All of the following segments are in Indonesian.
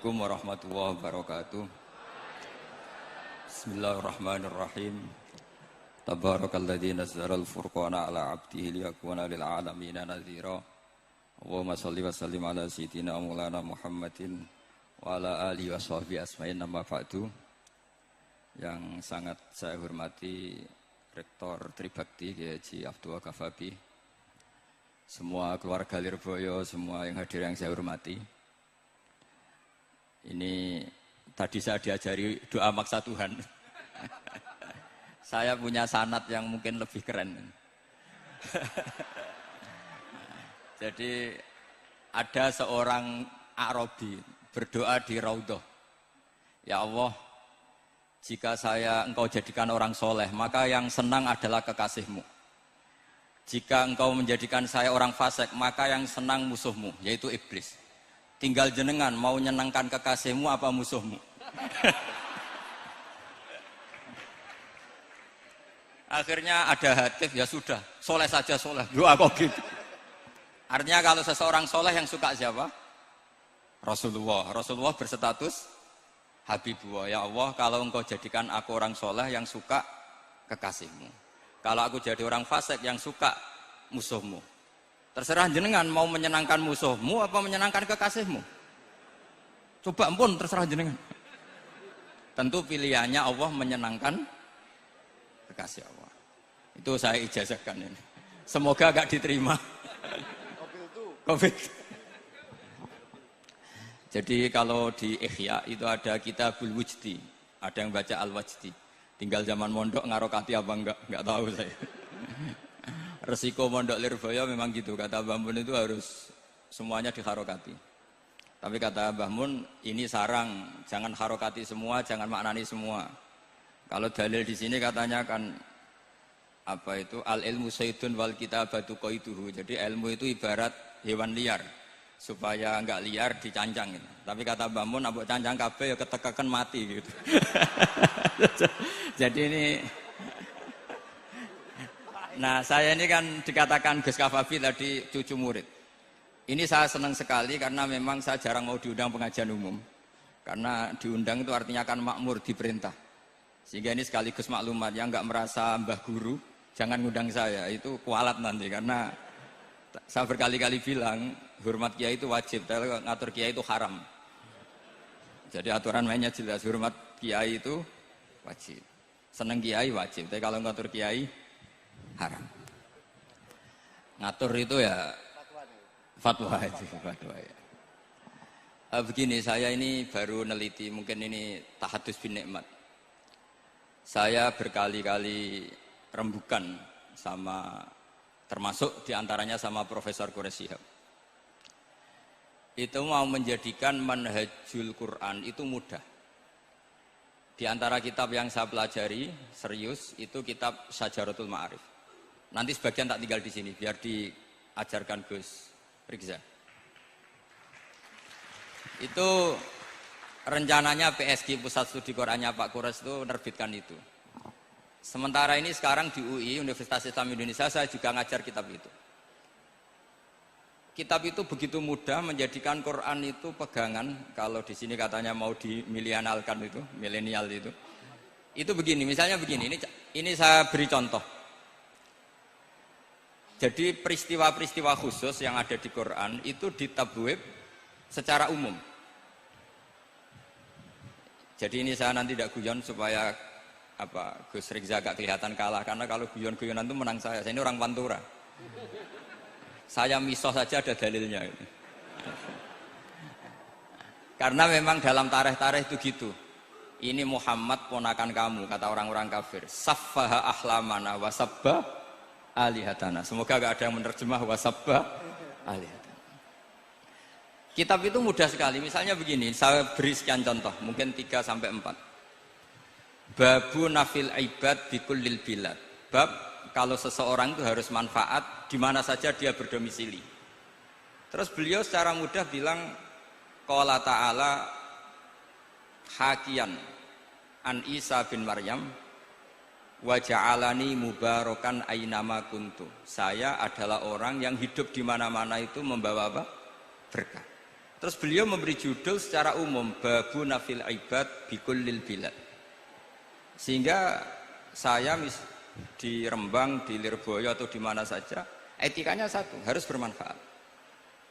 Assalamualaikum warahmatullahi wabarakatuh. Bismillahirrahmanirrahim. Tabarakalladzi nazzala al-furqana ala 'abdihi liyakuna lil 'alamina nadhira. Allahumma shalli wa sallim ala sayyidina Maulana Muhammadin wa ala alihi wa sahbihi asma'in amma ba'du. Yang sangat saya hormati Rektor Tribakti Kiai Haji Abdul Kafabi, semua keluarga Lirboyo, semua yang hadir yang saya hormati. Ini tadi saya diajari doa maksa Tuhan. Saya punya sanad yang mungkin lebih keren. Jadi ada seorang Arabi berdoa di Raudhah. Ya Allah, jika Engkau jadikan orang soleh, maka yang senang adalah kekasih-Mu. Jika Engkau menjadikan saya orang fasik, maka yang senang musuh-Mu, yaitu iblis. Tinggal jenengan mau nyenangkan kekasih-Mu apa musuh-Mu. Akhirnya ada hadis, ya sudah, soleh saja soleh, doa kok gitu. Artinya kalau seseorang soleh yang suka siapa? Rasulullah. Rasulullah berstatus Habibullah. Ya Allah, kalau Engkau jadikan aku orang soleh yang suka kekasih-Mu. Kalau aku jadi orang fasik yang suka musuh-Mu. Terserah jenengan mau menyenangkan musuh-Mu apa menyenangkan kekasih-Mu. Coba pun terserah jenengan. Tentu pilihannya Allah menyenangkan kekasih Allah. Itu saya ijazahkan ini. Semoga agak diterima. Covid. Jadi kalau di Ihya itu ada Kitabul Wujdi, ada yang baca Al-Wajdi. Tinggal zaman mondok ngarokati apa enggak tahu saya. Resiko mondok Lirboyo memang gitu, kata Mbah Mun itu harus semuanya diharokati. Tapi kata Mbah Mun ini sarang, jangan harokati semua, jangan maknani semua. Kalau dalil di sini katanya kan apa itu al ilmu sayyidun wal kitabatu qaiduhu. Jadi ilmu itu ibarat hewan liar, supaya enggak liar dicancang gitu. Tapi kata Mbah Mun ambek cancang kabeh ya ketekaken mati gitu. Jadi ini nah saya ini kan dikatakan Gus Kafabi tadi cucu murid. Ini saya senang sekali karena memang saya jarang mau diundang pengajian umum. Karena diundang itu artinya kan makmur, diperintah. Sehingga ini sekaligus maklumat, yang nggak merasa mbah guru jangan ngundang saya, itu kualat nanti. Karena saya berkali-kali bilang hormat kiai itu wajib, tapi ngatur kiai itu haram. Jadi aturan mainnya jelas, hormat kiai itu wajib, seneng kiai wajib, tapi kalau ngatur kiai haram. Ngatur itu ya fatwa itu, fatwa ya. Begini, saya ini baru neliti, mungkin ini tahadus bin nikmat. Saya berkali-kali rembukan sama, termasuk diantaranya sama Profesor Quraish Shihab. Itu mau menjadikan manhajul Quran itu mudah. Di antara kitab yang saya pelajari serius itu kitab Syajaratul Ma'arif. Nanti sebagian tak tinggal di sini biar diajarkan Gus Rikza. Itu rencananya PSG Pusat Studi Qurannya Pak Quraish itu menerbitkan itu. Sementara ini sekarang di UI Universitas Islam Indonesia saya juga ngajar kitab itu. Kitab itu begitu mudah menjadikan Quran itu pegangan. Kalau di sini katanya mau dimilenialkan itu, milenial itu. Itu begini, misalnya begini. Ini saya beri contoh. Jadi peristiwa-peristiwa khusus yang ada di Quran itu ditabwib secara umum. Jadi ini saya nanti tidak guyon supaya Gus Rikza agak kelihatan kalah, karena kalau guyon-guyonan itu menang saya. Saya ini orang Pantura. Saya misoh saja ada dalilnya. Karena memang dalam tarikh-tarikh itu gitu. Ini Muhammad ponakan kamu, kata orang-orang kafir. Saffaha ahlamana wa sabba alihatana. Semoga gak ada yang menerjemah wasabba alihatana. Kitab itu mudah sekali. Misalnya begini, saya beri sekian contoh, mungkin 3 sampai 4. Babu nafil ibad bikullil bilad. Bab kalau seseorang itu harus manfaat di mana saja dia berdomisili. Terus beliau secara mudah bilang qala ta'ala hakian an Isa bin Maryam wa ja'alani mubarakan ainama kuntu. Saya adalah orang yang hidup di mana-mana itu membawa apa? Berkah. Terus beliau memberi judul secara umum Babu Nafil Ibad Bikullil Bilad. Sehingga saya di Rembang, di Lirboyo atau di mana saja, etikanya satu, harus bermanfaat.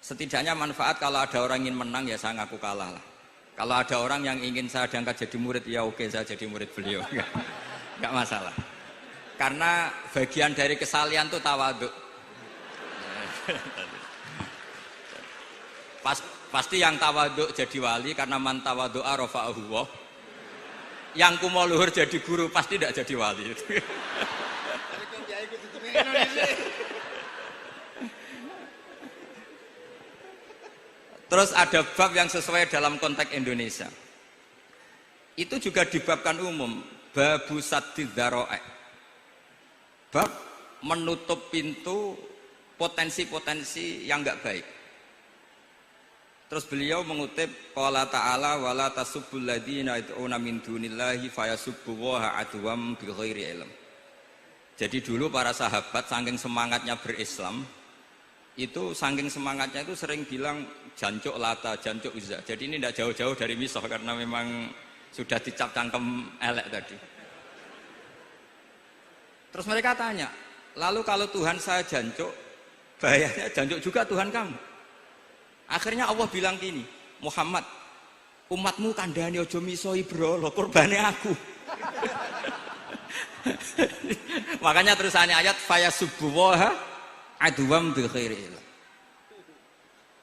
Setidaknya manfaat kalau ada orang ingin menang ya saya ngaku kalah lah. Kalau ada orang yang ingin saya diangkat jadi murid ya oke saya jadi murid beliau. Enggak masalah. Karena bagian dari kesalian itu tawaduk. Pasti yang tawaduk jadi wali karena man tawadu'a rafa'ahu Allah. Yang kumo luhur jadi guru pasti tidak jadi wali. Terus ada bab yang sesuai dalam konteks Indonesia. Itu juga dibabkan umum, babu saddid dzara'i. Bab menutup pintu potensi-potensi yang enggak baik. Terus beliau mengutip qala ta'ala wala tasubbul ladzina yad'una min dunillahi fayasubbullaha adwam bighairi ilm. Jadi dulu para sahabat saking semangatnya berislam, itu saking semangatnya itu sering bilang jancuk Lata, jancuk Uzza. Jadi ini tidak jauh-jauh dari Misah karena memang sudah dicap cangkem elek tadi. Terus mereka tanya, lalu kalau Tuhan saya jancuk, bahayanya jancuk juga Tuhan kamu. Akhirnya Allah bilang gini, Muhammad, umatmu kandhani aja misoi brolo, kurbane aku. Makanya terusannya ayat fayasubbuha adwam bi khairi.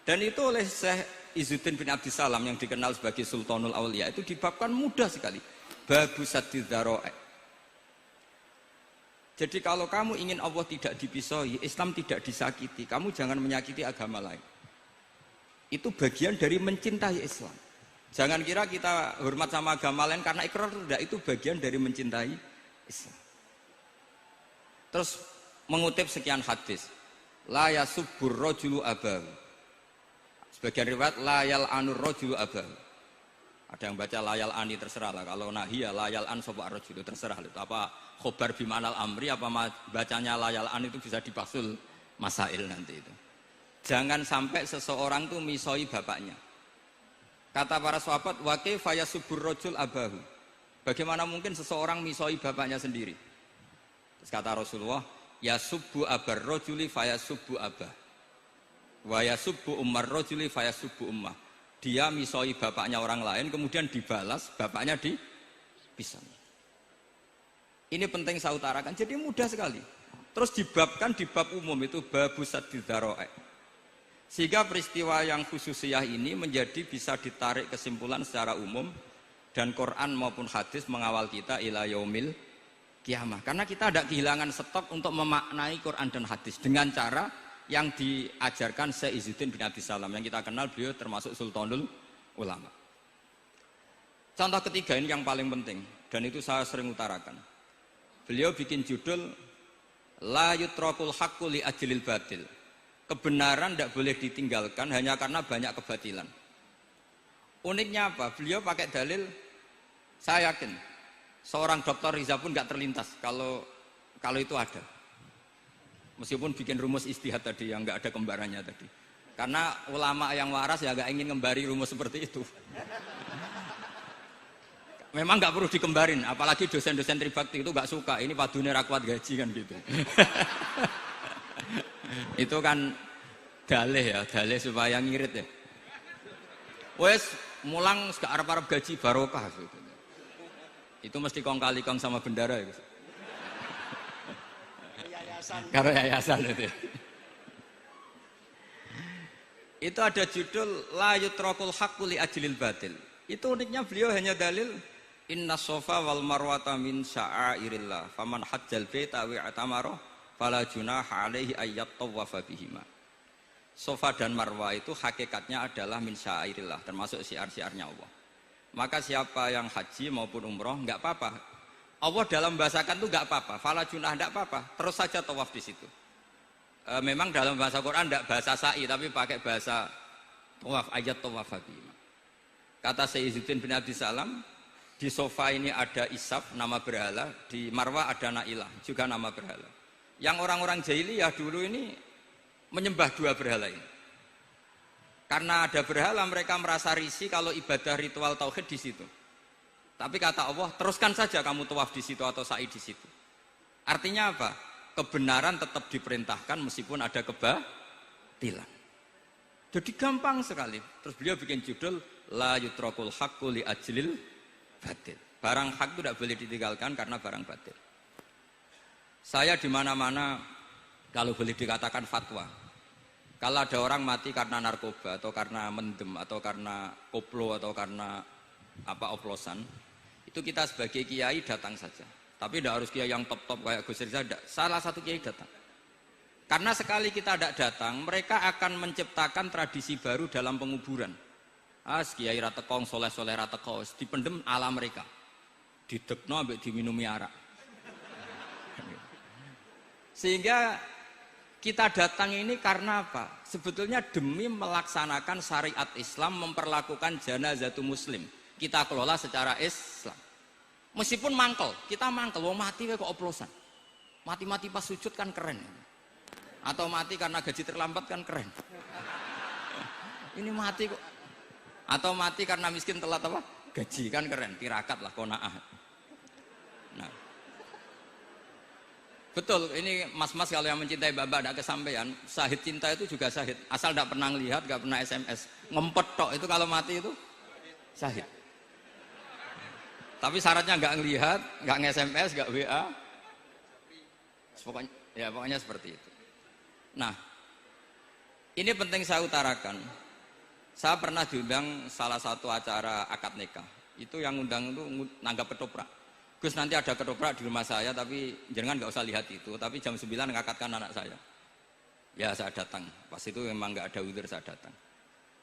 Dan itu oleh Syekh Izzuddin bin Abdissalam yang dikenal sebagai Sultanul Aulia itu dibabkan mudah sekali. Babu saddid dzara'i. Jadi kalau kamu ingin Allah tidak dipisoi, Islam tidak disakiti, kamu jangan menyakiti agama lain. Itu bagian dari mencintai Islam. Jangan kira kita hormat sama agama lain karena ikrar, tidak, itu bagian dari mencintai Islam. Terus mengutip sekian hadis, la yasubbur rajulu abahu. Sebagian riwayat la yal'anur rajulu abahu. Ada yang baca layal ani, terserah lah. Kalau nahia layal an sapa rajulu, terserah itu. Apa khobar bimanal amri, apa bacanya layal an itu bisa dipasul masail nanti itu. Jangan sampai seseorang tuh misoi bapaknya. Kata para sahabat, wa kaifa yasubbur rajul abahu. Bagaimana mungkin seseorang misoi bapaknya sendiri? Terus kata Rasulullah, yasubbu abar rajuli fayasubbu abah. Wa yasubbu ummar rajuli fayasubbu ummah. Dia misoi bapaknya orang lain kemudian dibalas bapaknya dipisah. Ini penting saya utarakan. Jadi mudah sekali. Terus dibabkan di bab umum itu babu saddid dzara'i. Sehingga peristiwa yang khususiyah ini menjadi bisa ditarik kesimpulan secara umum dan Quran maupun hadis mengawal kita ila yaumil kiamah. Karena kita tidak kehilangan stok untuk memaknai Quran dan hadis dengan cara yang diajarkan Syekh Izzuddin bin Abdissalam yang kita kenal beliau termasuk Sultanul Ulama. Contoh ketiga ini yang paling penting dan itu saya sering utarakan. Beliau bikin judul la yutrakul haqqu li ajlil batil. Kebenaran tidak boleh ditinggalkan hanya karena banyak kebatilan. Uniknya apa? Beliau pakai dalil, saya yakin seorang dokter Riza pun nggak terlintas kalau itu ada. Meskipun bikin rumus istihad tadi yang nggak ada kembarannya tadi. Karena ulama yang waras ya nggak ingin ngembari rumus seperti itu. Memang nggak perlu dikembarin, apalagi dosen-dosen tribakti itu nggak suka. Ini padune ra kuat gaji kan gitu. Itu kan dalih ya, dalih supaya ngirit ya. Wes mulang gak arep-arep gaji barokah gitu. Itu mesti kong kali kong sama bendara ya. Karo yayasan itu. Itu ada judul la yutrakul haqqu li ajlil batil. Itu uniknya beliau hanya dalil inna sofa wal marwata min sya'airillah faman hajjal baita wa atamara fala junaha alaihi ayyat tawafa bihima. Sofa dan Marwah itu hakikatnya adalah min syairillah, termasuk syiar-syiarnya Allah. Maka siapa yang haji maupun umroh enggak apa-apa. Allah dalam bahasakan itu enggak apa-apa, fala junah enggak apa-apa, terus saja tawaf di situ. Memang dalam bahasa Quran enggak bahasa sa'i tapi pakai bahasa tawaf, ayat tawafa bihima. Kata Syekh Izzuddin bin Abdissalam, di sofa ini ada Isaf nama berhala, di Marwah ada Nailah juga nama berhala. Yang orang-orang jahiliyah dulu ini menyembah dua berhala ini. Karena ada berhala mereka merasa risih kalau ibadah ritual tauhid di situ. Tapi kata Allah, teruskan saja kamu tawaf di situ atau sa'i di situ. Artinya apa? Kebenaran tetap diperintahkan meskipun ada kebatilan. Jadi gampang sekali. Terus beliau bikin judul la yutrakul haqqu li ajlil batil. Barang hak itu tidak boleh ditinggalkan karena barang batil. Saya di mana-mana kalau boleh dikatakan fatwa. Kalau ada orang mati karena narkoba atau karena mendem atau karena koplo atau karena oplosan, itu kita sebagai kiai datang saja. Tapi tidak harus kiai yang top-top kayak Gus Rizal, salah satu kiai datang. Karena sekali kita tidak datang, mereka akan menciptakan tradisi baru dalam penguburan. Kiai ratekong, soleh-soleh ratekong, dipendem ala mereka. Didekno ambek diminumi arak. Sehingga kita datang ini karena apa? Sebetulnya demi melaksanakan syariat Islam, memperlakukan janazatul muslim. Kita kelola secara Islam. Meskipun mangkel, kita mangkel, wong mati kok oplosan. Mati-mati pas sujud kan keren. Atau mati karena gaji terlambat kan keren. Ini mati kok. Atau mati karena miskin telat apa? Gaji kan keren, tirakat lah qanaah. Nah. Betul, ini mas-mas kalau yang mencintai Bapak tidak kesampaian, syahid cinta itu juga syahid. Asal tidak pernah lihat, tidak pernah SMS. Ngempet tok itu kalau mati itu syahid. Tapi syaratnya nggak ngelihat, nggak nge-SMS, nggak WA. Pokoknya seperti itu. Nah, ini penting saya utarakan. Saya pernah diundang salah satu acara akad nikah. Itu yang undang itu nanggap ketoprak. Gus nanti ada ketoprak di rumah saya, tapi jangan nggak usah lihat itu. Tapi jam 9 ngakatkan anak saya. Ya saya datang. Pas itu memang nggak ada udzur saya datang.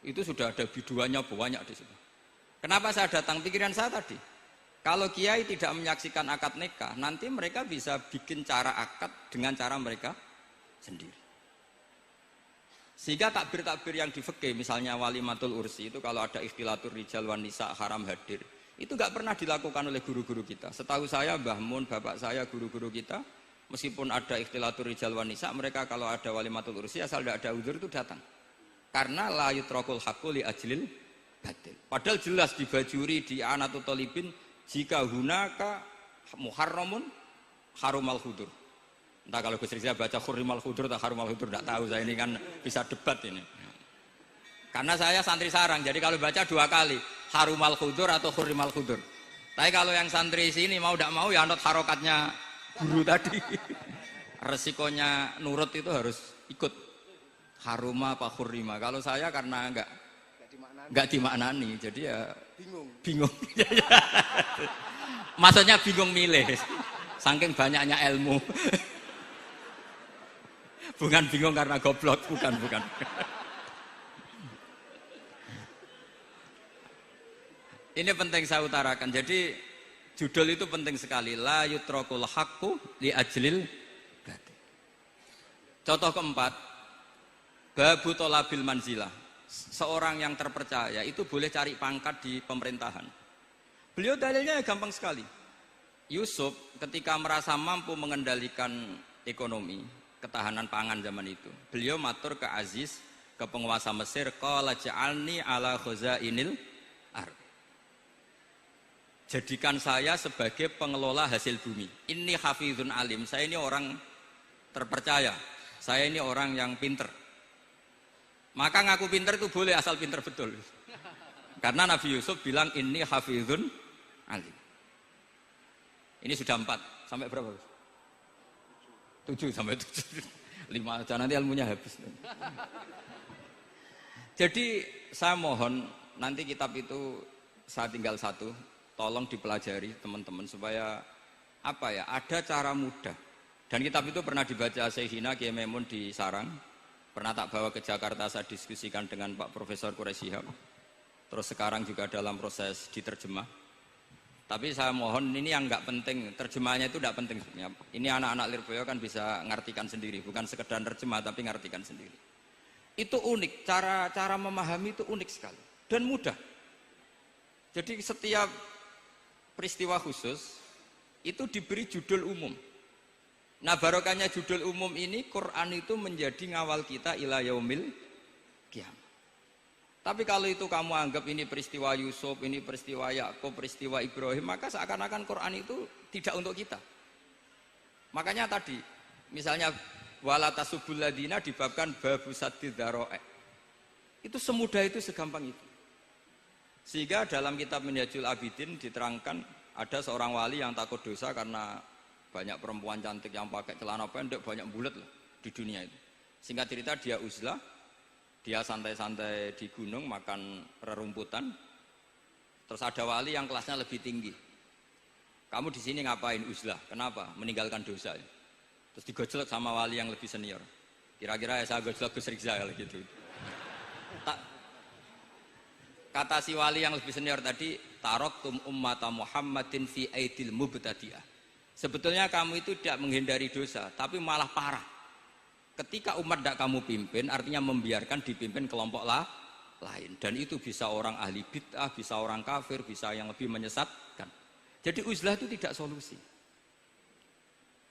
Itu sudah ada biduannya banyak di situ. Kenapa saya datang? Pikiran saya tadi. Kalau kiai tidak menyaksikan akad nikah, nanti mereka bisa bikin cara akad dengan cara mereka sendiri. Sehingga takbir-takbir yang di fikih, misalnya walimatul ursi itu kalau ada ikhtilatur rijal wan nisa haram hadir, itu nggak pernah dilakukan oleh guru-guru kita. Setahu saya Mbah Mun, bapak saya, guru-guru kita, meskipun ada ikhtilatur rijal wan nisa, mereka kalau ada walimatul ursi asal tidak ada uzur itu datang. Karena la yutrakul haqqu li ajlil batil. Padahal jelas di Bajuri, di Anatut Talibin, jika hunaka muharramun harumal khudur. Entah kalau Gus Rizal baca khurrimal khudur atau harumal khudur, tidak tahu saya, ini kan bisa debat ini. Karena saya santri sarang, jadi kalau baca 2 kali harumal khudur atau khurrimal khudur. Tapi kalau yang santri sini mau tidak mau ya anut harokatnya guru tadi. Resikonya nurut itu harus ikut haruma apa khurrima. Kalau saya karena enggak dimaknani, jadi ya bingung. Maksudnya bingung milih, saking banyaknya ilmu. Bukan bingung karena goblok, bukan. Ini penting saya utarakan. Jadi judul itu penting sekali. La yutrakul haqqu li ajlil batil. Contoh keempat, babu tolabil manzilah. Seorang yang terpercaya itu boleh cari pangkat di pemerintahan. Beliau dalilnya gampang sekali. Yusuf ketika merasa mampu mengendalikan ekonomi, ketahanan pangan zaman itu, beliau matur ke Aziz, ke penguasa Mesir, qala ja'alni ala khazainil ardh. Jadikan saya sebagai pengelola hasil bumi. Ini hafizun alim, saya ini orang terpercaya, saya ini orang yang pinter. Maka ngaku pinter itu boleh asal pinter betul. Karena Nabi Yusuf bilang ini hafizun alim. Ini sudah 4, sampai berapa? 7 sampai 7. 5 aja nanti ilmunya habis. Jadi saya mohon nanti kitab itu saya tinggal 1, tolong dipelajari teman-teman supaya ada cara mudah. Dan kitab itu pernah dibaca Syekhina Kiai Maimun di Sarang. Pernah tak bawa ke Jakarta, saya diskusikan dengan Pak Profesor Quraisy Shihab. Terus sekarang juga dalam proses diterjemah. Tapi saya mohon ini yang nggak penting, terjemahnya itu nggak penting. Ini anak-anak Lirboyo kan bisa ngartikan sendiri, bukan sekedar terjemah tapi ngartikan sendiri. Itu unik, cara memahami itu unik sekali dan mudah. Jadi setiap peristiwa khusus itu diberi judul umum. Nah barokahnya judul umum ini, Quran itu menjadi ngawal kita ila yaumil qiyamah. Tapi kalau itu kamu anggap ini peristiwa Yusuf, ini peristiwa Yakub, peristiwa Ibrahim, maka seakan-akan Quran itu tidak untuk kita. Makanya tadi, misalnya wala tasubul ladina dibabkan babu saddid dzara'i. Itu semudah itu, segampang itu. Sehingga dalam kitab Minhajul Abidin diterangkan ada seorang wali yang takut dosa karena banyak perempuan cantik yang pakai celana pendek, banyak bulat lah di dunia itu. Singkat cerita dia uzlah, dia santai-santai di gunung makan rerumputan. Terus ada wali yang kelasnya lebih tinggi. Kamu di sini ngapain uzlah? Kenapa? Meninggalkan dosa. Terus digojlok sama wali yang lebih senior. Kira-kira ya saya gojlok Gus Rizal gitu. Kata si wali yang lebih senior tadi, taraktum ummata Muhammadin fi aidil mubtadi'ah. Sebetulnya kamu itu tidak menghindari dosa, tapi malah parah. Ketika umat tidak kamu pimpin, artinya membiarkan dipimpin kelompok lain. Dan itu bisa orang ahli bid'ah, bisa orang kafir, bisa yang lebih menyesatkan. Jadi uzlah itu tidak solusi.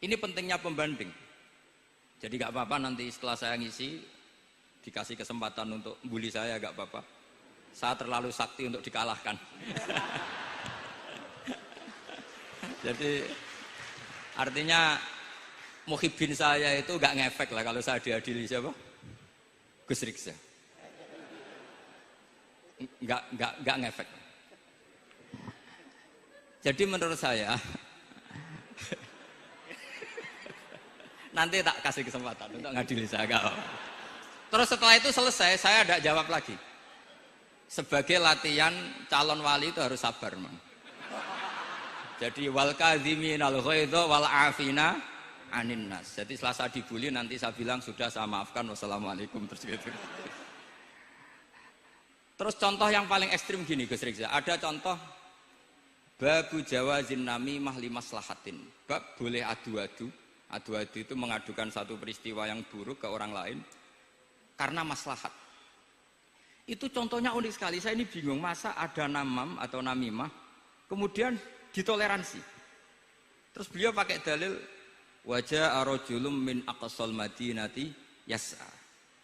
Ini pentingnya pembanding. Jadi gak apa-apa nanti setelah saya ngisi, dikasih kesempatan untuk bully saya, gak apa-apa. Saya terlalu sakti untuk dikalahkan. Jadi artinya muhibin saya itu gak ngefek lah kalau saya diadili siapa? Gus Riksa. Gak ngefek. Jadi menurut saya nanti tak kasih kesempatan untuk ngadili saya. Terus setelah itu selesai, saya tidak jawab lagi. Sebagai latihan calon wali itu harus sabar, man. Jadi wal kadhiminal ghaidha wal afina anin nas. Jadi setelah saya dibully nanti saya bilang sudah saya maafkan, wassalamualaikum, terus gitu. Terus contoh yang paling ekstrim gini Gus Rizal, ada contoh babu jawazin namimah limaslahatin. Bab boleh adu-adu. Adu-adu itu mengadukan satu peristiwa yang buruk ke orang lain karena maslahat. Itu contohnya unik sekali. Saya ini bingung, masa ada namam atau namimah kemudian ditoleransi. Terus beliau pakai dalil wajah arojulum min aqsal madinati yas'a.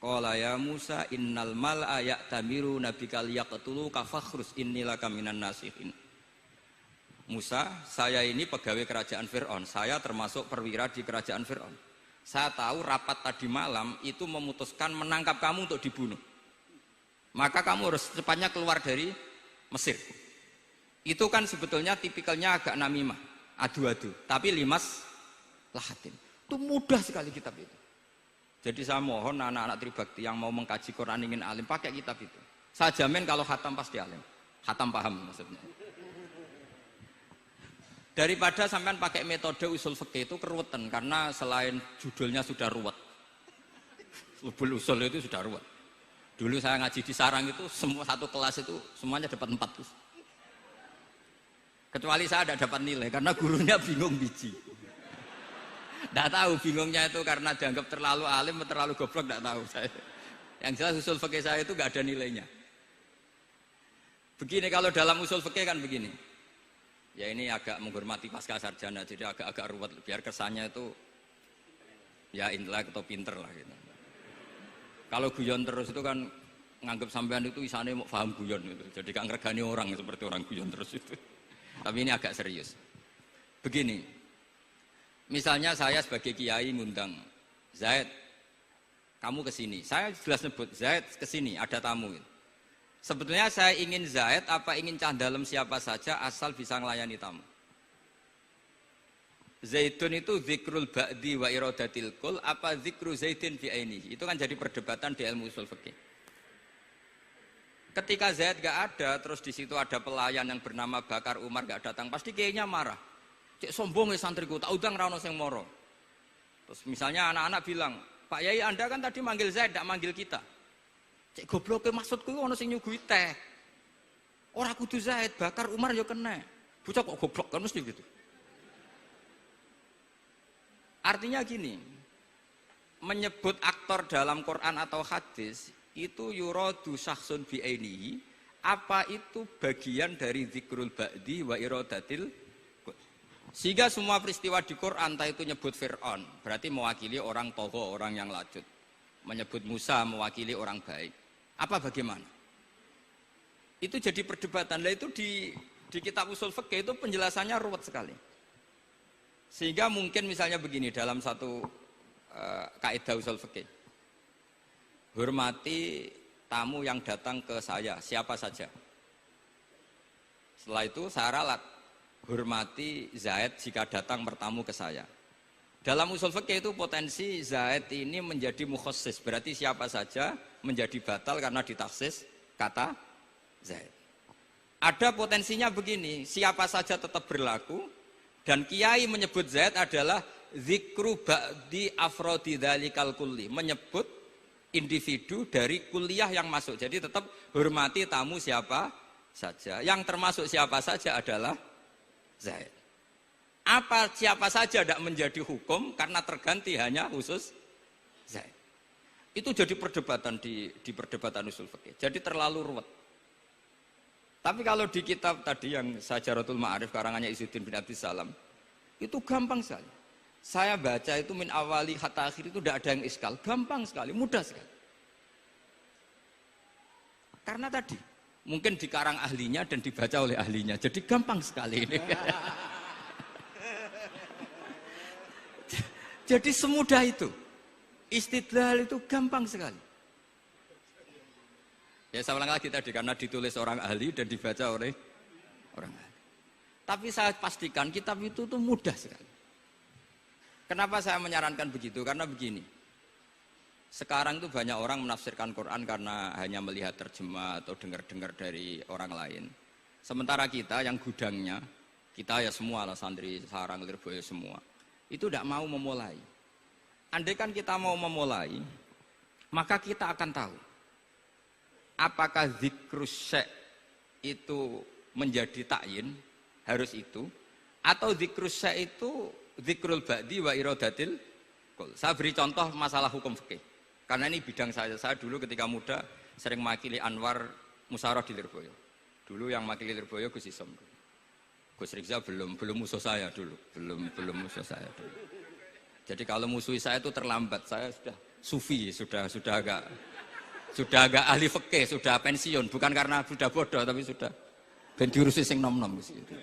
Qala ya Musa innal mal'a ya'tamiru nabikal yaqtulu kafakhrus innilaka minan nasihin. Musa, saya ini pegawai kerajaan Fir'aun, saya termasuk perwira di kerajaan Fir'aun. Saya tahu rapat tadi malam itu memutuskan menangkap kamu untuk dibunuh. Maka kamu harus secepatnya keluar dari Mesir. Itu kan sebetulnya tipikalnya agak namimah, adu-adu, tapi limas lahatin. Itu mudah sekali kitab itu. Jadi saya mohon anak-anak Tribakti yang mau mengkaji Quran ingin alim pakai kitab itu. Saya jamin kalau khatam pasti alim. Khatam paham maksudnya. Daripada sampean pakai metode usul fikih itu keruwetan karena selain judulnya sudah ruwet. Lubul usul itu sudah ruwet. Dulu saya ngaji di sarang itu semua satu kelas itu semuanya dapat 4 terus. Kecuali saya tidak dapat nilai karena gurunya bingung biji. Tidak tahu bingungnya itu karena dianggap terlalu alim atau terlalu goblok, tidak tahu saya. Yang jelas usul fikih saya itu nggak ada nilainya. Begini kalau dalam usul fikih kan begini. Ya ini agak menghormati pasca sarjana jadi agak ruwet biar kesannya itu ya intelek atau pinter lah gitu. Kalau guyon terus itu kan nganggap sampean itu isane mau paham guyon itu. Jadi gak ngregani orang seperti orang guyon terus itu. Tapi ini agak serius. Begini. Misalnya saya sebagai kiai ngundang Zaid, kamu ke sini. Saya jelas nyebut Zaid ke sini, ada tamu. Sebetulnya saya ingin Zaid apa ingin cah dalam siapa saja asal bisa melayani tamu. Zaidun itu zikrul ba'di wa iradatil kul apa zikru zaidin fi ainihi. Itu kan jadi perdebatan di ilmu usul fikih. Ketika Zaid gak ada, terus di situ ada pelayan yang bernama Bakar Umar gak datang, pasti kayaknya marah. Cek sombong ya santriku, tak udang ra ono sing moro. Terus misalnya anak-anak bilang, Pak Yai Anda kan tadi manggil Zaid, gak manggil kita. Cek goblok maksudku ono sing nyuguhi teh. Ora kudu Zaid, Bakar Umar ya kena. Bocah kok goblok kan mesti gitu. Artinya gini, menyebut aktor dalam Quran atau hadis itu yuradu syakhsun bi'ainihi, apa itu bagian dari zikrul ba'di wa iradatil. Sehingga semua peristiwa di Quran entah itu nyebut Fir'aun berarti mewakili orang togo, orang yang lacut. Menyebut Musa mewakili orang baik. Apa bagaimana? Itu jadi perdebatan. Lah itu di kitab usul fikih itu penjelasannya ruwet sekali. Sehingga mungkin misalnya begini dalam satu kaidah usul fikih. Hormati tamu yang datang ke saya, siapa saja. Setelah itu saya ralat, hormati Zaid jika datang bertamu ke saya. Dalam usul fikih itu potensi Zaid ini menjadi mukhassis, berarti siapa saja menjadi batal karena ditaksis kata Zaid. Ada potensinya begini, siapa saja tetap berlaku dan kiai menyebut Zaid adalah zikru ba'di afrodi dzalikal kulli, menyebut individu dari kuliah yang masuk. Jadi tetap hormati tamu siapa saja. Yang termasuk siapa saja adalah Zaid. Apa siapa saja tidak menjadi hukum karena terganti hanya khusus Zaid. Itu jadi perdebatan di perdebatan usul fikih. Jadi terlalu ruwet. Tapi kalau di kitab tadi yang Syajaratul Ma'arif karangannya Izzuddin bin Abdissalam, itu gampang sekali. Saya baca itu min awali hatta akhir itu tidak ada yang iskal, gampang sekali, mudah sekali. Karena tadi mungkin dikarang ahlinya dan dibaca oleh ahlinya, jadi gampang sekali ini. Jadi semudah itu. Istidlal itu gampang sekali. Ya saya ulang lagi tadi, karena ditulis orang ahli dan dibaca oleh orang ahli. Tapi saya pastikan kitab itu tuh mudah sekali. Kenapa saya menyarankan begitu? Karena begini. Sekarang itu banyak orang menafsirkan Quran karena hanya melihat terjemah atau dengar-dengar dari orang lain. Sementara kita yang gudangnya, kita ya semua lah santri sarang Lirboyo semua, itu tidak mau memulai. Andai kan kita mau memulai, maka kita akan tahu apakah zikrus syekh itu menjadi takyin, harus itu, atau zikrus syekh itu zikrul ba'di wa iradatil qul. Saya beri contoh masalah hukum fikih. Karena ini bidang saya. Saya dulu ketika muda sering makili Anwar Musyawarah di Lirboyo. Dulu yang makili Lirboyo Gus Isom. Gus Rizal belum musuh saya dulu, belum musuh saya dulu. Jadi kalau musuh saya itu terlambat, saya sudah sufi, sudah agak ahli fikih, sudah pensiun, bukan karena sudah bodoh tapi sudah ben diurusi sing nom-nom gitu.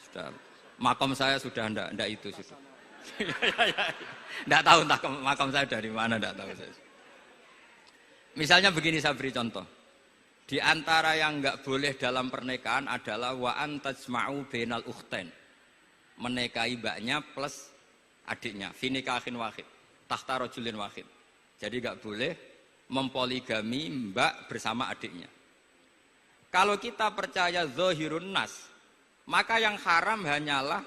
Sudah makom saya sudah ndak itu sudah. Ndak tahu entah makom saya dari mana, ndak tahu saya. Misalnya begini, saya beri contoh. Di antara yang enggak boleh dalam pernikahan adalah wa antajma'u bainal ukhtain. Menikahi mbaknya plus adiknya, fi nikahin wahid, tahta rajulin wahid. Jadi enggak boleh mempoligami mbak bersama adiknya. Kalau kita percaya zahirun nas, maka yang haram hanyalah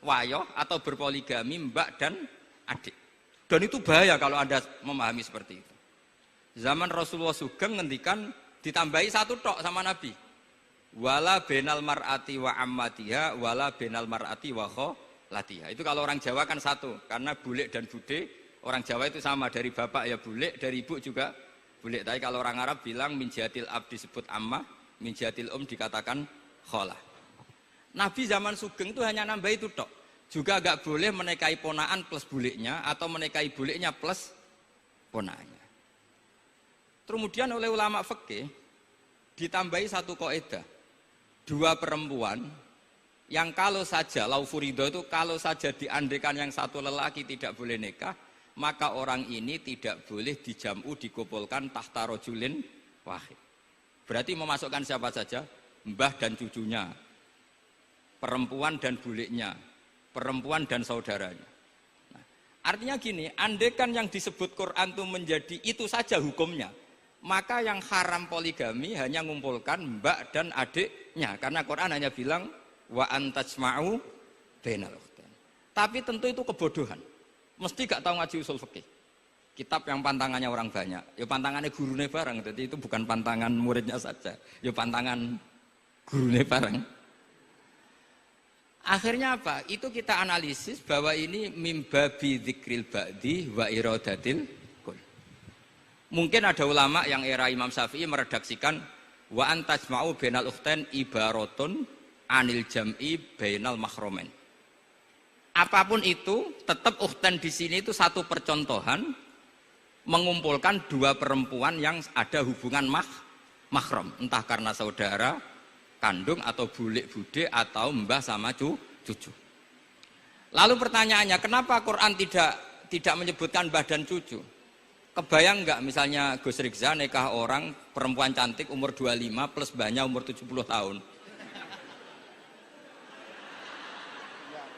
wayoh atau berpoligami mbak dan adik. Dan itu bahaya kalau Anda memahami seperti itu. Zaman Rasulullah Sugeng ngendikan ditambahi satu tok sama Nabi. Wala benal mar'ati wa ammatiha wala benal mar'ati wa kholatiha. Itu kalau orang Jawa kan satu, karena bulik dan bude orang Jawa itu sama, dari bapak ya bulik, dari ibu juga bulik. Tapi kalau orang Arab bilang min jihatil ab disebut ammah, min jihatil dikatakan kholah. Nabi zaman Sugeng itu hanya nambah itu tok. Juga agak boleh menikahi ponaan plus buliknya atau menikahi buliknya plus ponaannya. Kemudian oleh ulama fikih ditambahi satu kaidah. Dua perempuan yang kalau saja laufurido itu kalau saja diandekan yang satu lelaki tidak boleh nikah, maka orang ini tidak boleh dijamu dikumpulkan tahta rajulin wahid. Berarti memasukkan siapa saja? Mbah dan cucunya, perempuan dan buliknya, perempuan dan saudaranya. Nah, artinya gini, andekan yang disebut Quran itu menjadi itu saja hukumnya, maka yang haram poligami hanya mengumpulkan mbak dan adiknya, karena Quran hanya bilang wa antajma'u bainal ukhtain. Tapi tentu itu kebodohan. Mesti gak tahu ngaji usul fikih. Kitab yang pantangannya orang banyak, ya pantangannya gurune bareng, jadi itu bukan pantangan muridnya saja, ya pantangan gurune bareng. Akhirnya apa? Itu kita analisis bahwa ini mimbabi dzikril ba'di wa iradatil qul. Mungkin ada ulama yang era Imam Syafi'i meredaksikan wa antajma'u bainal ukhtain ibaratun anil jam'i bainal mahromen. Apapun itu, tetap ukhtain di sini itu satu percontohan mengumpulkan dua perempuan yang ada hubungan mahram, entah karena saudara kandung atau bulik bude atau mbah sama cucu. Lalu pertanyaannya, kenapa Quran tidak menyebutkan mbah dan cucu? Kebayang nggak misalnya Gus Rizza nikah orang perempuan cantik umur 25 plus mbahnya umur 70 tahun?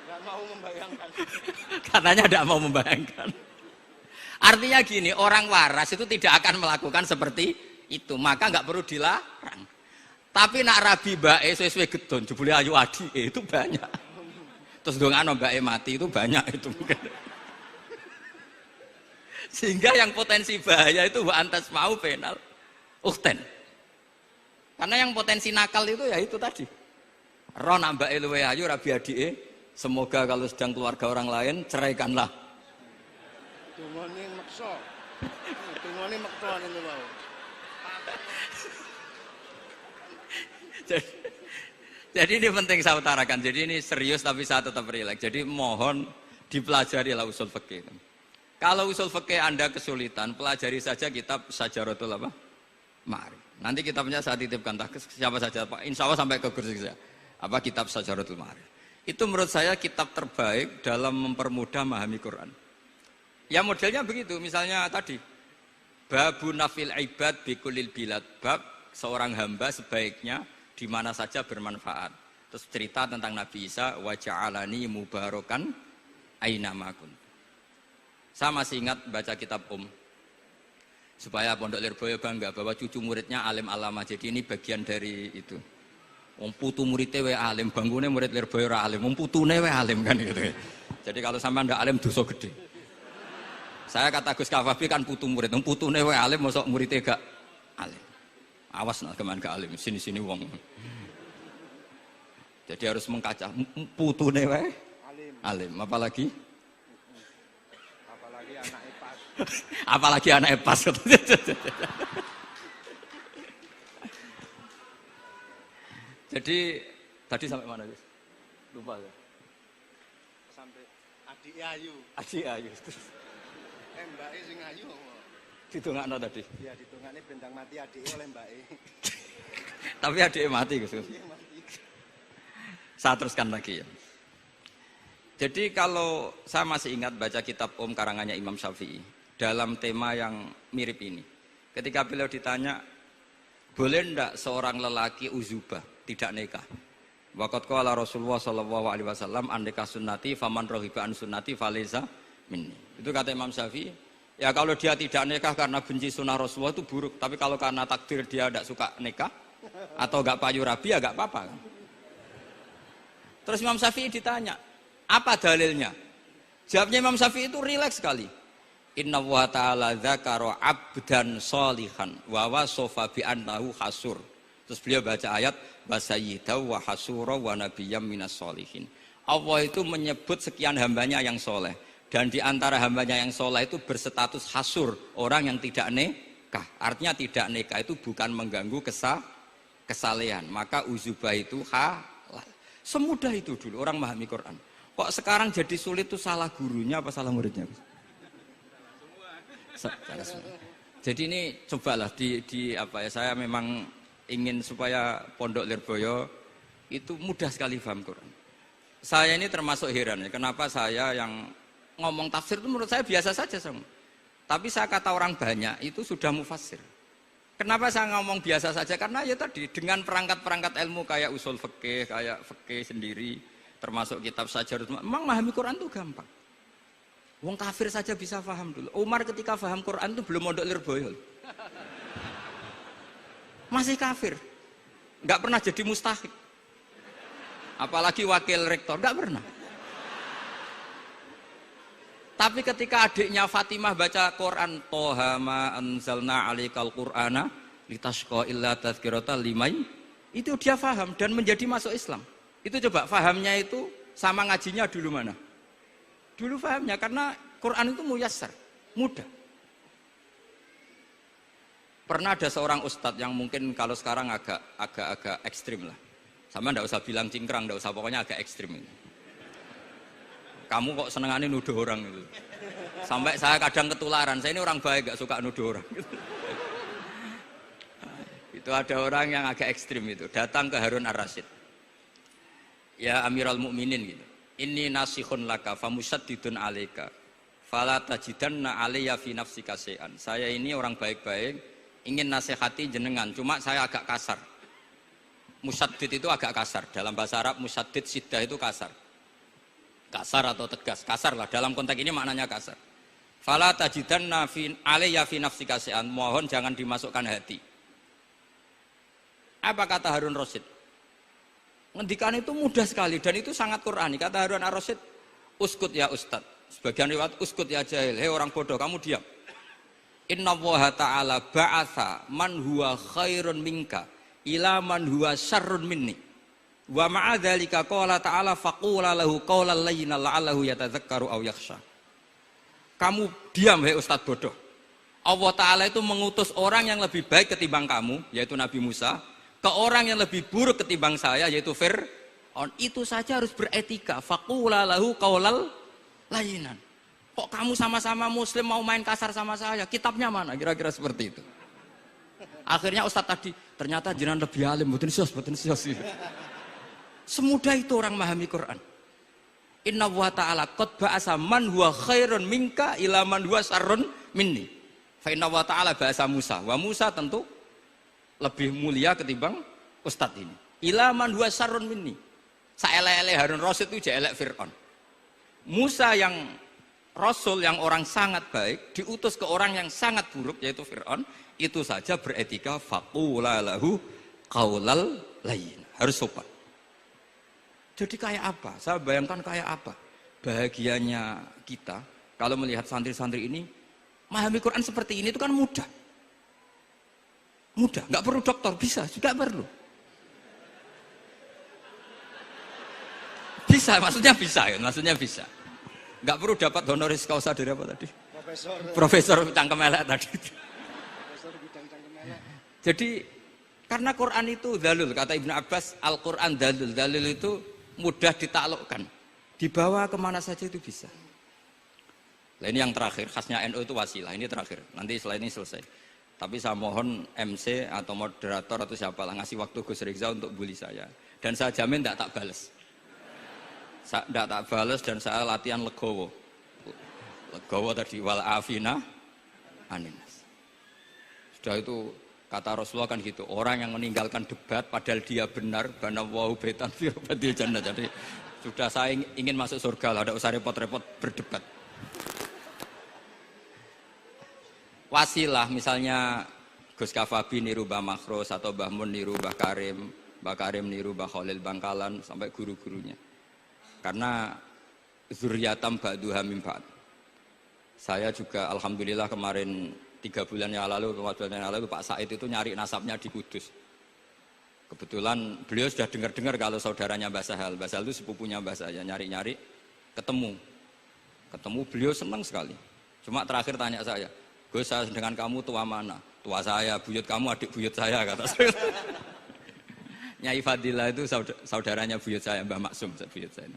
Nggak mau membayangkan. Katanya tidak mau membayangkan. Artinya gini, orang waras itu tidak akan melakukan seperti itu, maka nggak perlu dilarang. Tapi nak rabi bae sesuai gedon, jebule ayu adi itu banyak. Terus dongano bae mati itu banyak itu. Sehingga yang potensi bahaya itu wa antas mau penal ukten. Karena yang potensi nakal itu ya itu tadi. Ron ambake luwe ayu rabi adike, semoga kalau sedang keluarga orang lain ceraikanlah. Dungane maksa. Dungane maksa niku wae. Jadi ini penting saya utarakan. Jadi ini serius tapi saya tetap rileks. Jadi mohon dipelajari lah usul fikih. Kalau usul fikih Anda kesulitan, pelajari saja kitab Syajaratul apa? Ma'arif. Nanti kitabnya saya titipkan siapa saja Pak. Insya Allah sampai ke kursi saya. Apa kitab Syajaratul Ma'arif. Itu menurut saya kitab terbaik dalam mempermudah memahami Quran. Ya modelnya begitu. Misalnya tadi babu nafil ibad bikulil bilad. Bab seorang hamba sebaiknya di mana saja bermanfaat. Terus cerita tentang Nabi Isa wa ja'alani mubarakan aina ma kuntu. Saya masih ingat baca kitab supaya Pondok Lirboyo bangga bahwa cucu muridnya alim alama. Jadi ini bagian dari itu. Wong putu muridnya we alim, bangkune murid Lirboyo ora alim, wong putune we alim kan gitu. Jadi kalau sampean ndak alim dosa gede. Saya kata Gus Kafabi kan putu murid, wong putune we alim mosok muridnya gak alim. Awas nak keman gak alim, sini-sini wong. Jadi harus mengkaca putune we alim, apalagi apalagi anak pas. Jadi tadi sampai mana guys? Lupa ya. Sampai adik ayu. Adik ayu. Mbake sing ayu. Ditungakno tadi. Iya, ditungakne bentang mati adike oleh mbake. Tapi adike mati Gus. Saya teruskan lagi ya. Jadi kalau saya masih ingat baca kitab karangannya Imam Syafi'i dalam tema yang mirip ini. Ketika beliau ditanya, boleh ndak seorang lelaki uzubah tidak nikah? Waqat qala Rasulullah sallallahu alaihi wasallam andika sunnati faman rohiba an sunnati faleza minni. Itu kata Imam Syafi'i. Ya kalau dia tidak nikah karena benci sunnah Rasulullah itu buruk. Tapi kalau karena takdir dia tidak suka nikah atau gak payu rabi ya gak apa-apa. Terus Imam Syafi'i ditanya, apa dalilnya? Jawabnya Imam Syafi'i itu rileks sekali. Inna wa ta'ala dzakara abdan sholihan wa wasofa bi annahu hasur. Terus beliau baca ayat wasayyidaw wa hasura wa nabiyyam minas sholihin. Allah itu menyebut sekian hambanya yang soleh. Dan di antara hambanya yang soleh itu berstatus hasur, orang yang tidak nikah. Artinya tidak nikah itu bukan mengganggu kesalehan. Maka uzubah itu halal. Semudah itu dulu orang memahami Quran. Kok sekarang jadi sulit itu salah gurunya apa salah muridnya? Jadi ini cobalah di apa ya, saya memang ingin supaya Pondok Lirboyo itu mudah sekali paham Quran. Saya ini termasuk heran ya, kenapa saya yang ngomong tafsir itu menurut saya biasa saja sama. Tapi saya kata orang banyak itu sudah mufassir. Kenapa saya ngomong biasa saja? Karena ya tadi dengan perangkat-perangkat ilmu kayak usul fikih, kayak fikih sendiri, termasuk kitab Syajaratul, memang memahami Quran itu gampang. Wong kafir saja bisa paham dulu. Umar ketika paham Quran itu belum mondok Lirboyo. Masih kafir. Enggak pernah jadi mustahik. Apalagi wakil rektor, enggak pernah. Tapi ketika adiknya Fatimah baca Quran, Toha ma anzalna alaikal Qur'ana litashqa illa tazkiratan limai, itu dia paham dan menjadi masuk Islam. Itu coba fahamnya itu sama ngajinya dulu mana? Dulu fahamnya karena Quran itu muyassar, mudah. Pernah ada seorang ustadz yang mungkin kalau sekarang agak ekstrim lah. Sama ndak usah bilang cingkrang, ndak usah, pokoknya agak ekstrim. Kamu kok senengannya nuduh orang itu. Sampai saya kadang ketularan, saya ini orang baik gak suka nuduh orang. Itu ada orang yang agak ekstrim itu, datang ke Harun ar-Rasyid. Ya Amirul Mukminin gitu. Inni nasihun laka famusaddidun alaika. Fala tajidanna alayya fi nafsika syai'an. Saya ini orang baik-baik, ingin nasihati jenengan, cuma saya agak kasar. Musaddid itu agak kasar. Dalam bahasa Arab musaddid siddah itu kasar. Kasar atau tegas, kasar lah. Dalam konteks ini maknanya kasar. Fala tajidanna alayya fi nafsika syai'an. Mohon jangan dimasukkan hati. Apa kata Harun Rasyid? Ngendikan itu mudah sekali dan itu sangat Qur'ani. Kata Harun ar-Rasyid, uskut ya ustad. Sebagian riwayat uskut ya jahil. Hei orang bodoh, kamu diam. Inna Allaha ta'ala ba'atha man huwa khairun minka ila man huwa syarrun minni. Wa ma'a dzalika qala ta'ala faqula lahu qawlan layyinan la'allahu yatadzakkaru aw yakhsha. Kamu diam hei ustad bodoh. Allah Ta'ala itu mengutus orang yang lebih baik ketimbang kamu, yaitu Nabi Musa, ke orang yang lebih buruk ketimbang saya, yaitu Fir'aun. Itu saja harus beretika. Faqula lahu qawlan layyinan. Kok kamu sama-sama muslim mau main kasar sama saya? Kitabnya mana? Kira-kira seperti itu. Akhirnya Ustadz tadi, ternyata jenengan lebih alim, mboten sios. Semudah itu orang memahami Quran. Inna wa ta'ala qad ba'asa man huwa khairun minka ila man huwa syarrun minni. Fa inna wa ta'ala ba'asa Musa. Wa Musa tentu lebih mulia ketimbang Ustadz ini. Ila man huwa syarrun minni. Saelek-elek Harun Rasyid itu jelek Fir'aun. Musa yang Rasul yang orang sangat baik diutus ke orang yang sangat buruk yaitu Fir'aun, itu saja beretika faqula lahu qaulal layyin. Harus sopan. Jadi kayak apa? Saya bayangkan kayak apa bahagianya kita kalau melihat santri-santri ini memahami Quran seperti ini itu kan mudah. Mudah, nggak perlu dokter, bisa juga perlu. Bisa, maksudnya bisa. Nggak perlu dapat honoris causa dari apa tadi? Profesor cangkem elek tadi. Profesor bidang cangkem elek. Jadi karena Quran itu dalil, kata Ibnu Abbas, Al-Quran dalil itu mudah ditaklukkan, dibawa kemana saja itu bisa. Nah ini yang terakhir, khasnya NU itu wasilah, ini terakhir, nanti setelah ini selesai. Tapi saya mohon MC atau moderator atau siapalah ngasih waktu Gus Rizal untuk bully saya, dan saya jamin tidak tak balas. Tidak tak balas dan saya latihan legowo tadi wal afina aninas. Sudah itu kata Rasulullah kan gitu, orang yang meninggalkan debat padahal dia benar, bana wau betan fi rabbil jannah. Jadi sudah saya ingin masuk surga lah, tidak usah repot-repot berdebat. Wasilah misalnya Gus Kafabi niru Mbah Makhros atau Mbah Mun niru Mbah Karim niru Mbah Khalil Bangkalan sampai guru-gurunya. Karena zuriyatam ba'duha min ba'd. Saya juga alhamdulillah kemarin 3 bulan yang lalu, 4 bulan yang lalu Pak Said itu nyari nasabnya di Kudus. Kebetulan beliau sudah dengar-dengar kalau saudaranya Mbah Sahal itu sepupunya Mbah saya, nyari-nyari ketemu beliau senang sekali. Cuma terakhir tanya saya, Gus saya dengan kamu tua mana? Tua saya, buyut kamu adik buyut saya, kata saya. Nyai Fadilah itu saudaranya buyut saya, Mbah Maksum buyut saya.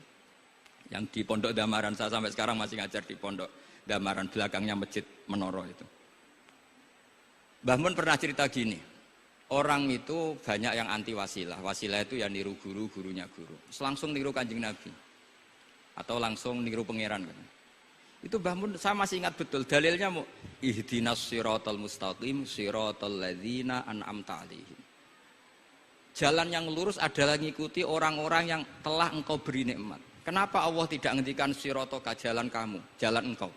Yang di Pondok Damaran, saya sampai sekarang masih ngajar di Pondok Damaran, belakangnya Masjid Menoro itu. Mbah Mun pernah cerita gini, orang itu banyak yang anti wasilah. Wasilah itu ya niru guru, gurunya guru. Langsung niru Kanjeng Nabi. Atau langsung niru pangeran kan. Itu Mbah Mun saya masih ingat betul dalilnya mau ihdinas siratal mustaqim siratal ladzina an'amta 'alaihim. Jalan yang lurus adalah mengikuti orang-orang yang telah engkau beri nikmat. Kenapa Allah tidak ngendikan siratoka jalan kamu, jalan engkau?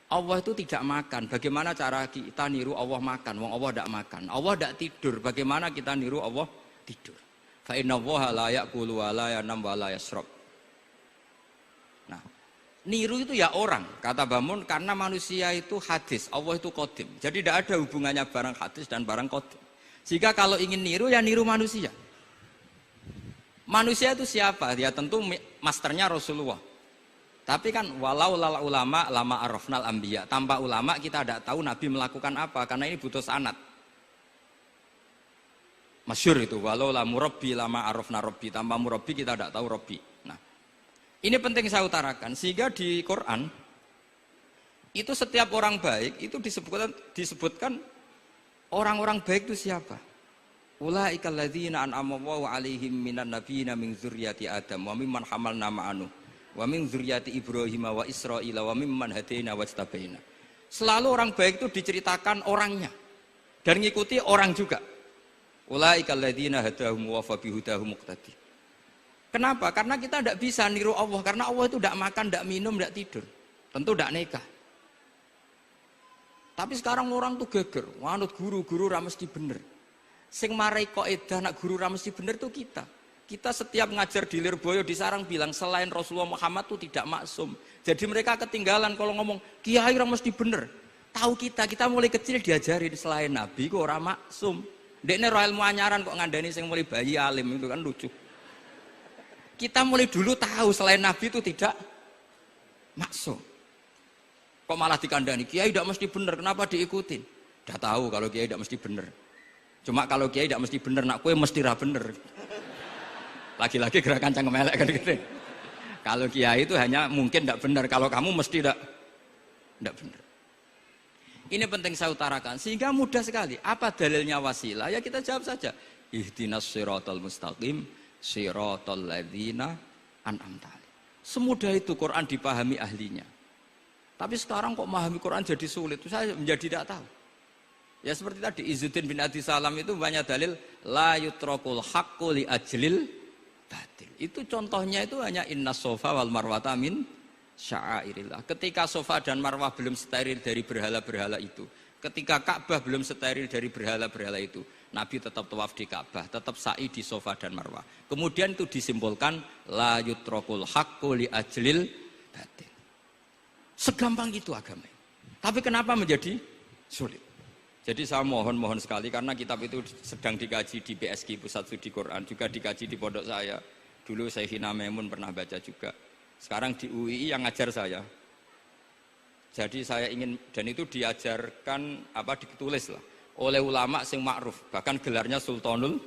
Allah itu tidak makan. Bagaimana cara kita niru Allah makan? Wong Allah tidak makan. Allah tidak tidur. Bagaimana kita niru Allah tidur? Fa inna Allaha la ya'kulu wa la yanam wa la yashrab. Nah, niru itu ya orang, kata Bamun, karena manusia itu hadis, Allah itu qadim. Jadi tidak ada hubungannya barang hadis dan barang qadim. Jika kalau ingin niru ya niru manusia. Manusia itu siapa? Ya tentu masternya Rasulullah. Tapi kan walau lala ulama lama arafnal anbiya. Tanpa ulama kita tidak tahu Nabi melakukan apa karena ini butuh sanad. Masyhur itu walau la murabbi lama arafna rabbi. Tanpa murabbi kita tidak tahu rabbi. Nah, ini penting saya utarakan sehingga di Quran itu setiap orang baik itu disebutkan orang-orang baik itu siapa? Ulaikal ladzina an'ama Allahu 'alaihim minan nabiyyin min dzurriyyati Adam wa mimman hamalna ma'anu wa min dzurriyyati Ibrahim wa Israila wa mimman hadaina wajtabaina. Selalu orang baik itu diceritakan orangnya dan ngikuti orang juga. Ulaikal ladzina hadahum wa fabihudahum muqtadi. Kenapa? Karena kita tidak bisa niru Allah, karena Allah itu tidak makan, tidak minum, tidak tidur. Tentu tidak nikah. Tapi sekarang orang tuh geger, wanut guru-guru ra mesti bener. Sing marai kaidah nak guru ra mesti bener tuh kita. Kita setiap ngajar di Lirboyo di Sarang bilang selain Rasulullah Muhammad tuh tidak maksum. Jadi mereka ketinggalan kalau ngomong kiai ra mesti bener. Tahu kita mulai kecil diajarin selain Nabi kok ora maksum. Dekne ro ilmu anyaran kok ngandani sing mulai bayi alim itu kan lucu. Kita mulai dulu tahu selain Nabi itu tidak maksum. Kok malah dikandani kiai tidak mesti bener, kenapa diikutin? Udah tahu kalau kiai tidak mesti bener. Cuma kalau kiai tidak mesti bener, nak kue mesti ra bener. Lagi-lagi gerakan cangkem elek kan gitu. Kalau kiai itu hanya mungkin tidak bener, kalau kamu mesti tidak bener. Ini penting saya utarakan sehingga mudah sekali. Apa dalilnya wasilah? Ya kita jawab saja. Ihdinas siratal mustaqim, siratal ladzina an'amta alaihim. Semudah itu Quran dipahami ahlinya. Tapi sekarang kok memahami Quran jadi sulit? Saya menjadi tidak tahu. Ya seperti tadi Izzuddin bin Abi Salam itu banyak dalil la yutrakul haqqu li ajlil batil. Itu contohnya itu hanya innas sofa wal marwata min sya'airillah. Ketika sofa dan marwah belum steril dari berhala-berhala itu, ketika Ka'bah belum steril dari berhala-berhala itu, Nabi tetap tawaf di Ka'bah, tetap sa'i di sofa dan marwah. Kemudian itu disimpulkan la yutrakul haqqu li ajlil batil. Segampang itu agama. Tapi kenapa menjadi sulit? Jadi saya mohon sekali karena kitab itu sedang dikaji di BSG Pusat Studi Quran, juga dikaji di pondok saya. Dulu Syekhina Maimun pernah baca juga. Sekarang di UII yang ngajar saya. Jadi saya ingin, dan itu diajarkan ditulis lah oleh ulama sing ma'ruf, bahkan gelarnya Sultanul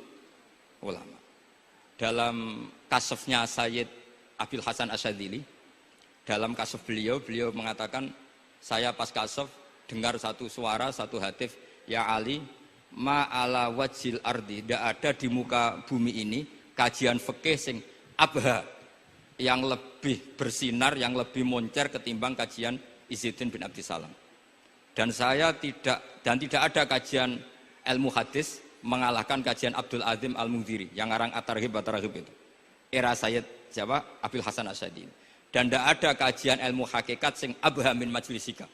Ulama. Dalam kasafnya Sayyid Abil Hasan Asyadzili, dalam kasaf beliau mengatakan, saya pas kasaf dengar satu suara, satu hatif, ya Ali, ma'ala wajil ardi, tidak ada di muka bumi ini kajian fikih sing abha, yang lebih bersinar, yang lebih moncer ketimbang kajian Izzuddin bin Abdi Salam. Dan tidak ada kajian ilmu hadis mengalahkan kajian Abdul Azim Al-Mundhiri yang ngarang At-Targhib itu. Era Sayyid siapa? Abil Hasan Asyadzili. Dan tidak ada kajian ilmu hakikat sing abha min majlisika.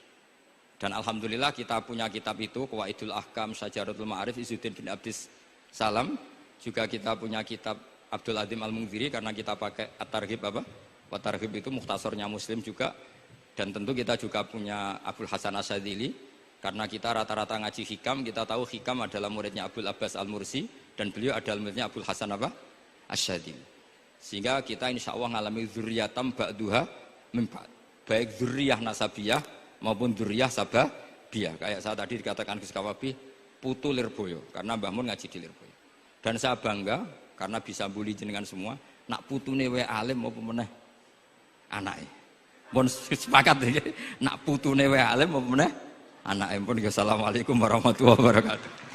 Dan alhamdulillah kita punya kitab itu, Qawaidul Ahkam, Syajaratul Ma'arif, Izzuddin bin Abdis Salam. Juga kita punya kitab Abdul Azim Al-Mundhiri karena kita pakai At-Targhib At-Targhib itu mukhtasornya Muslim juga. Dan tentu kita juga punya Abul Hasan Asyadzili karena kita rata-rata ngaji hikam, kita tahu hikam adalah muridnya Abdul Abbas Al-Mursi dan beliau adalah muridnya Abul Hasan Asyadzili. Sehingga kita insya Allah mengalami dzurriyatam ba'duha min ba'd. Baik dzurriyah nasabiyah maupun dzurriyah sababiyah. Kayak saya tadi dikatakan Gus Kawabi putu Lirboyo karena Mbah Mun ngaji di Lirboyo. Dan saya bangga karena bisa bully jenengan semua, nak putune wae alim maupun meneh anake. Mun sepakat iki nak putune wae alim maupun meneh anake. Pun assalamualaikum warahmatullahi wabarakatuh.